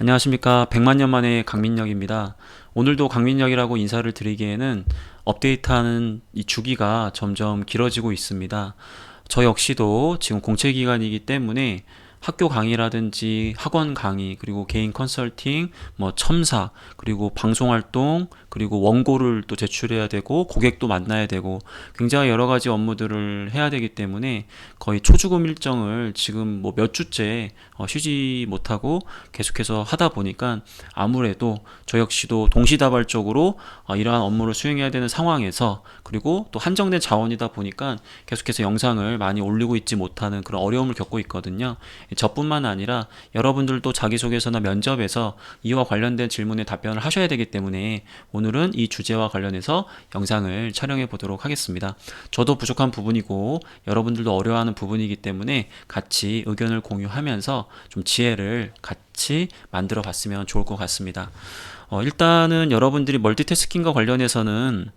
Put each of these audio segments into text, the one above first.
안녕하십니까. 100만 년 만에 강민혁입니다. 오늘도 강민혁이라고 인사를 드리기에는 업데이트하는 이 주기가 점점 길어지고 있습니다. 저 역시도 지금 공채 기간이기 때문에 학교 강의라든지 학원 강의, 그리고 개인 컨설팅, 뭐 첨사, 그리고 방송 활동, 그리고 원고를 또 제출해야 되고 고객도 만나야 되고 굉장히 여러 가지 업무들을 해야 되기 때문에 거의 초주금 일정을 지금 뭐 몇 주째 쉬지 못하고 계속해서 하다 보니까 아무래도 저 역시도 동시다발적으로 이러한 업무를 수행해야 되는 상황에서, 그리고 또 한정된 자원이다 보니까 계속해서 영상을 많이 올리고 있지 못하는 그런 어려움을 겪고 있거든요. 저뿐만 아니라 여러분들도 자기소개서나 면접에서 이와 관련된 질문에 답변을 하셔야 되기 때문에 오늘은 이 주제와 관련해서 영상을 촬영해 보도록 하겠습니다. 저도 부족한 부분이고 여러분들도 어려워하는 부분이기 때문에 같이 의견을 공유하면서 좀 지혜를 같이 만들어 봤으면 좋을 것 같습니다. 일단은 여러분들이 멀티태스킹과 관련해서는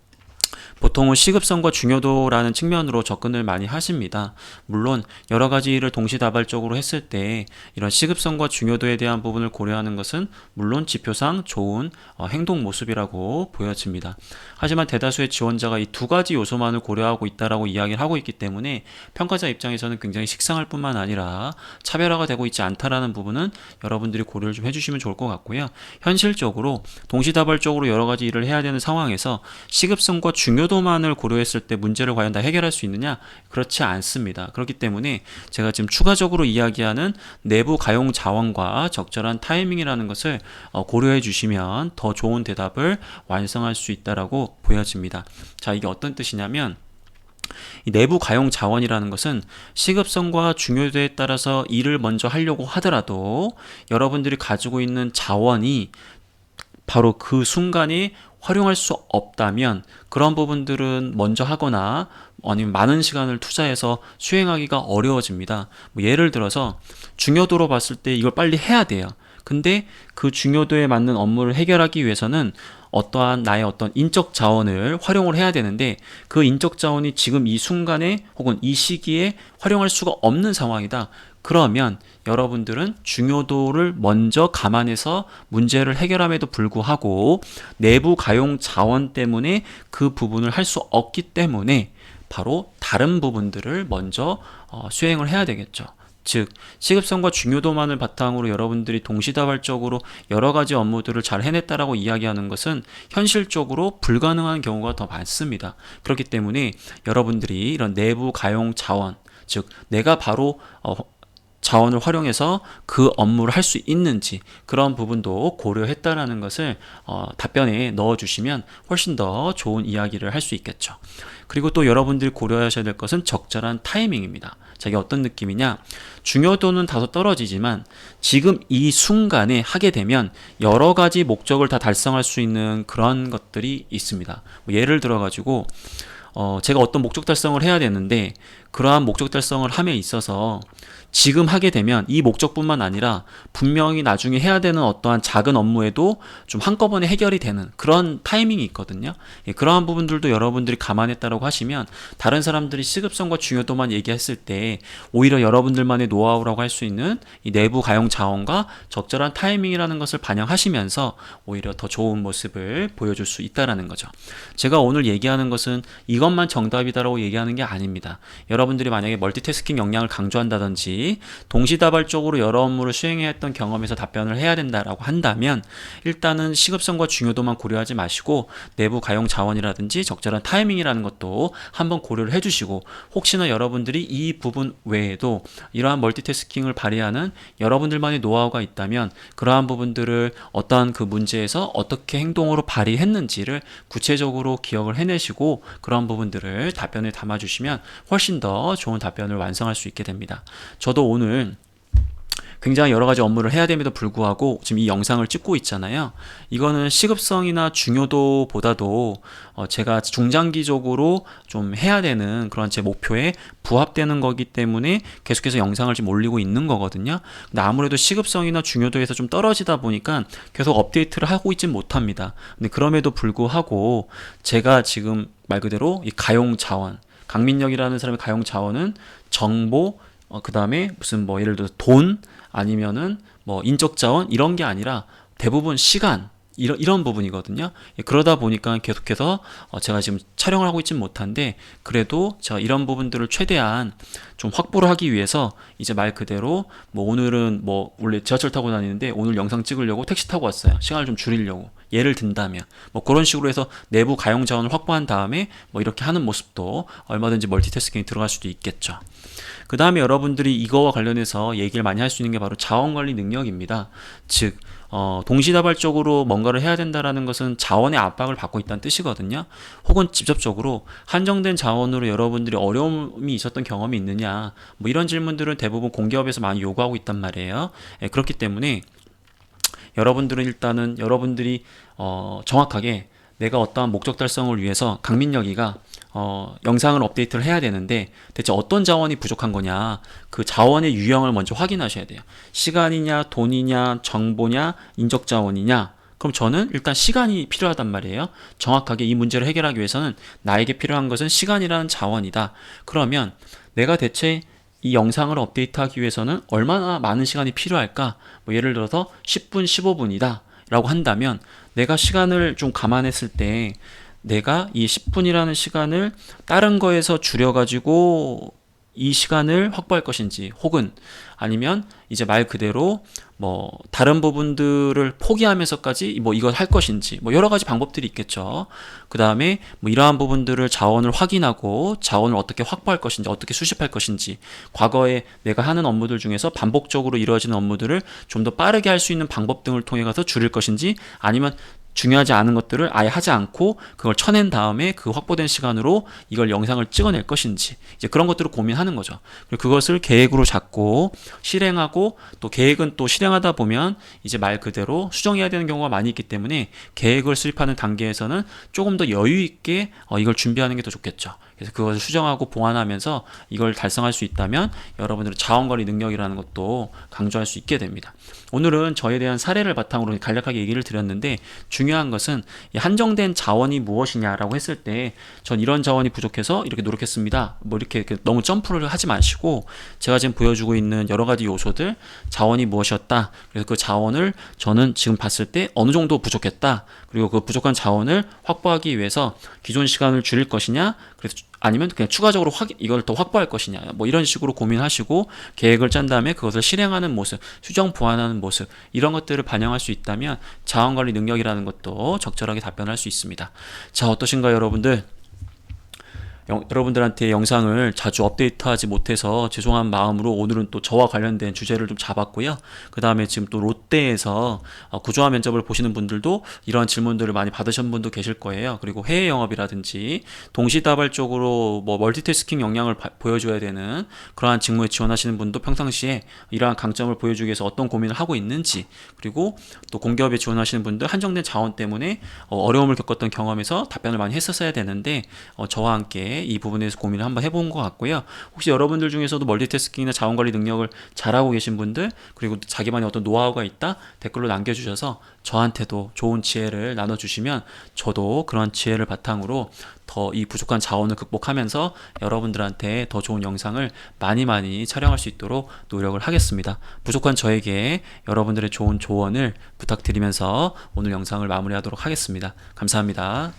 보통은 시급성과 중요도라는 측면으로 접근을 많이 하십니다. 물론 여러 가지 일을 동시다발적으로 했을 때 이런 시급성과 중요도에 대한 부분을 고려하는 것은 물론 지표상 좋은 행동 모습이라고 보여집니다. 하지만 대다수의 지원자가 이 두 가지 요소만을 고려하고 있다라고 이야기를 하고 있기 때문에 평가자 입장에서는 굉장히 식상할 뿐만 아니라 차별화가 되고 있지 않다라는 부분은 여러분들이 고려를 좀 해주시면 좋을 것 같고요. 현실적으로 동시다발적으로 여러 가지 일을 해야 되는 상황에서 시급성과 중요도만을 고려했을 때 문제를 과연 다 해결할 수 있느냐? 그렇지 않습니다. 그렇기 때문에 제가 지금 추가적으로 이야기하는 내부 가용 자원과 적절한 타이밍이라는 것을 고려해 주시면 더 좋은 대답을 완성할 수 있다라고 보여집니다. 자, 이게 어떤 뜻이냐면 이 내부 가용 자원이라는 것은 시급성과 중요도에 따라서 일을 먼저 하려고 하더라도 여러분들이 가지고 있는 자원이 바로 그 순간에 활용할 수 없다면 그런 부분들은 먼저 하거나 아니면 많은 시간을 투자해서 수행하기가 어려워집니다. 뭐 예를 들어서 중요도로 봤을 때 이걸 빨리 해야 돼요. 근데 그 중요도에 맞는 업무를 해결하기 위해서는 어떠한 나의 어떤 인적 자원을 활용을 해야 되는데 그 인적 자원이 지금 이 순간에 혹은 이 시기에 활용할 수가 없는 상황이다. 그러면 여러분들은 중요도를 먼저 감안해서 문제를 해결함에도 불구하고 내부 가용 자원 때문에 그 부분을 할 수 없기 때문에 바로 다른 부분들을 먼저 수행을 해야 되겠죠. 즉 시급성과 중요도만을 바탕으로 여러분들이 동시다발적으로 여러 가지 업무들을 잘 해냈다라고 이야기하는 것은 현실적으로 불가능한 경우가 더 많습니다. 그렇기 때문에 여러분들이 이런 내부 가용 자원, 즉 내가 바로 자원을 활용해서 그 업무를 할 수 있는지 그런 부분도 고려했다라는 것을 답변에 넣어주시면 훨씬 더 좋은 이야기를 할 수 있겠죠. 그리고 또 여러분들이 고려하셔야 될 것은 적절한 타이밍입니다. 자, 이게 어떤 느낌이냐? 중요도는 다소 떨어지지만 지금 이 순간에 하게 되면 여러 가지 목적을 다 달성할 수 있는 그런 것들이 있습니다. 뭐 예를 들어 가지고 제가 어떤 목적 달성을 해야 되는데 그러한 목적 달성을 함에 있어서 지금 하게 되면 이 목적뿐만 아니라 분명히 나중에 해야 되는 어떠한 작은 업무에도 좀 한꺼번에 해결이 되는 그런 타이밍이 있거든요. 그러한 부분들도 여러분들이 감안했다고 하시면 다른 사람들이 시급성과 중요도만 얘기했을 때 오히려 여러분들만의 노하우라고 할 수 있는 이 내부 가용 자원과 적절한 타이밍이라는 것을 반영하시면서 오히려 더 좋은 모습을 보여줄 수 있다는 거죠. 제가 오늘 얘기하는 것은 이것만 정답이다라고 얘기하는 게 아닙니다. 여러분들이 만약에 멀티태스킹 역량을 강조한다든지 동시다발적으로 여러 업무를 수행해야 했던 경험에서 답변을 해야 된다라고 한다면 일단은 시급성과 중요도만 고려하지 마시고 내부 가용 자원이라든지 적절한 타이밍이라는 것도 한번 고려를 해주시고, 혹시나 여러분들이 이 부분 외에도 이러한 멀티태스킹을 발휘하는 여러분들만의 노하우가 있다면 그러한 부분들을 어떠한 그 문제에서 어떻게 행동으로 발휘했는지를 구체적으로 기억을 해내시고 그런 부분들을 답변에 담아주시면 훨씬 더 좋은 답변을 완성할 수 있게 됩니다. 저도 오늘 굉장히 여러 가지 업무를 해야 됨에도 불구하고 지금 이 영상을 찍고 있잖아요. 이거는 시급성이나 중요도보다도 제가 중장기적으로 좀 해야 되는 그런 제 목표에 부합되는 거기 때문에 계속해서 영상을 지금 올리고 있는 거거든요. 근데 아무래도 시급성이나 중요도에서 좀 떨어지다 보니까 계속 업데이트를 하고 있진 못합니다. 근데 그럼에도 불구하고 제가 지금 말 그대로 이 가용 자원, 강민혁이라는 사람의 가용 자원은 정보, 그 다음에 무슨 뭐 예를 들어서 돈 아니면은 뭐 인적 자원 이런 게 아니라 대부분 시간 이런 부분이거든요. 예, 그러다 보니까 계속해서 제가 지금 촬영을 하고 있진 못한데 그래도 제가 이런 부분들을 최대한 좀 확보를 하기 위해서 이제 말 그대로 뭐 오늘은 뭐 원래 지하철 타고 다니는데 오늘 영상 찍으려고 택시 타고 왔어요. 시간을 좀 줄이려고. 예를 든다면 뭐 그런 식으로 해서 내부 가용 자원을 확보한 다음에 뭐 이렇게 하는 모습도 얼마든지 멀티태스킹이 들어갈 수도 있겠죠. 그 다음에 여러분들이 이거와 관련해서 얘기를 많이 할 수 있는 게 바로 자원관리 능력입니다. 즉 동시다발적으로 뭔가를 해야 된다라는 것은 자원의 압박을 받고 있다는 뜻이거든요. 혹은 직접적으로 한정된 자원으로 여러분들이 어려움이 있었던 경험이 있느냐, 뭐 이런 질문들은 대부분 공기업에서 많이 요구하고 있단 말이에요. 예, 그렇기 때문에 여러분들은 일단은 여러분들이 정확하게 내가 어떠한 목적 달성을 위해서 강민혁이가 영상을 업데이트를 해야 되는데 대체 어떤 자원이 부족한 거냐, 그 자원의 유형을 먼저 확인하셔야 돼요. 시간이냐, 돈이냐, 정보냐, 인적 자원이냐. 그럼 저는 일단 시간이 필요하단 말이에요. 정확하게 이 문제를 해결하기 위해서는 나에게 필요한 것은 시간이라는 자원이다. 그러면 내가 대체 이 영상을 업데이트하기 위해서는 얼마나 많은 시간이 필요할까? 뭐 예를 들어서 10분, 15분이다 라고 한다면 내가 시간을 좀 감안했을 때 내가 이 10분이라는 시간을 다른 거에서 줄여가지고 이 시간을 확보할 것인지, 혹은 아니면 이제 말 그대로 뭐 다른 부분들을 포기하면서까지 뭐 이걸 할 것인지, 뭐 여러 가지 방법들이 있겠죠. 그 다음에 뭐 이러한 부분들을 자원을 확인하고 자원을 어떻게 확보할 것인지, 어떻게 수집할 것인지, 과거에 내가 하는 업무들 중에서 반복적으로 이루어지는 업무들을 좀 더 빠르게 할 수 있는 방법 등을 통해 가서 줄일 것인지, 아니면 중요하지 않은 것들을 아예 하지 않고 그걸 쳐낸 다음에 그 확보된 시간으로 이걸 영상을 찍어낼 것인지, 이제 그런 것들을 고민하는 거죠. 그리고 그것을 계획으로 잡고 실행하고, 또 계획은 또 실행하다 보면 이제 말 그대로 수정해야 되는 경우가 많이 있기 때문에 계획을 수립하는 단계에서는 조금 더 여유 있게 이걸 준비하는 게 더 좋겠죠. 그래서 그것을 수정하고 보완하면서 이걸 달성할 수 있다면 여러분들의 자원관리 능력이라는 것도 강조할 수 있게 됩니다. 오늘은 저에 대한 사례를 바탕으로 간략하게 얘기를 드렸는데, 중요한 것은 이 한정된 자원이 무엇이냐라고 했을 때 전 이런 자원이 부족해서 이렇게 노력했습니다. 뭐 이렇게 너무 점프를 하지 마시고, 제가 지금 보여주고 있는 여러 가지 요소들, 자원이 무엇이었다. 그래서 그 자원을 저는 지금 봤을 때 어느 정도 부족했다. 그리고 그 부족한 자원을 확보하기 위해서 기존 시간을 줄일 것이냐, 그래서 아니면 그냥 추가적으로 이걸 더 확보할 것이냐, 뭐 이런 식으로 고민하시고 계획을 짠 다음에 그것을 실행하는 모습, 수정 보완하는 모습, 이런 것들을 반영할 수 있다면 자원관리 능력이라는 것도 적절하게 답변할 수 있습니다. 자, 어떠신가요, 여러분들? 여러분들한테 영상을 자주 업데이트하지 못해서 죄송한 마음으로 오늘은 또 저와 관련된 주제를 좀 잡았고요. 그 다음에 지금 또 롯데에서 구조화 면접을 보시는 분들도 이러한 질문들을 많이 받으신 분도 계실 거예요. 그리고 해외 영업이라든지 동시다발적으로 뭐 멀티태스킹 역량을 보여줘야 되는 그러한 직무에 지원하시는 분도 평상시에 이러한 강점을 보여주기 위해서 어떤 고민을 하고 있는지, 그리고 또 공기업에 지원하시는 분들 한정된 자원 때문에 어려움을 겪었던 경험에서 답변을 많이 했었어야 되는데 저와 함께 이 부분에 대해서 고민을 한번 해본 것 같고요. 혹시 여러분들 중에서도 멀티태스킹이나 자원관리 능력을 잘하고 계신 분들, 그리고 자기만의 어떤 노하우가 있다, 댓글로 남겨주셔서 저한테도 좋은 지혜를 나눠주시면 저도 그런 지혜를 바탕으로 더 이 부족한 자원을 극복하면서 여러분들한테 더 좋은 영상을 많이 촬영할 수 있도록 노력을 하겠습니다. 부족한 저에게 여러분들의 좋은 조언을 부탁드리면서 오늘 영상을 마무리하도록 하겠습니다. 감사합니다.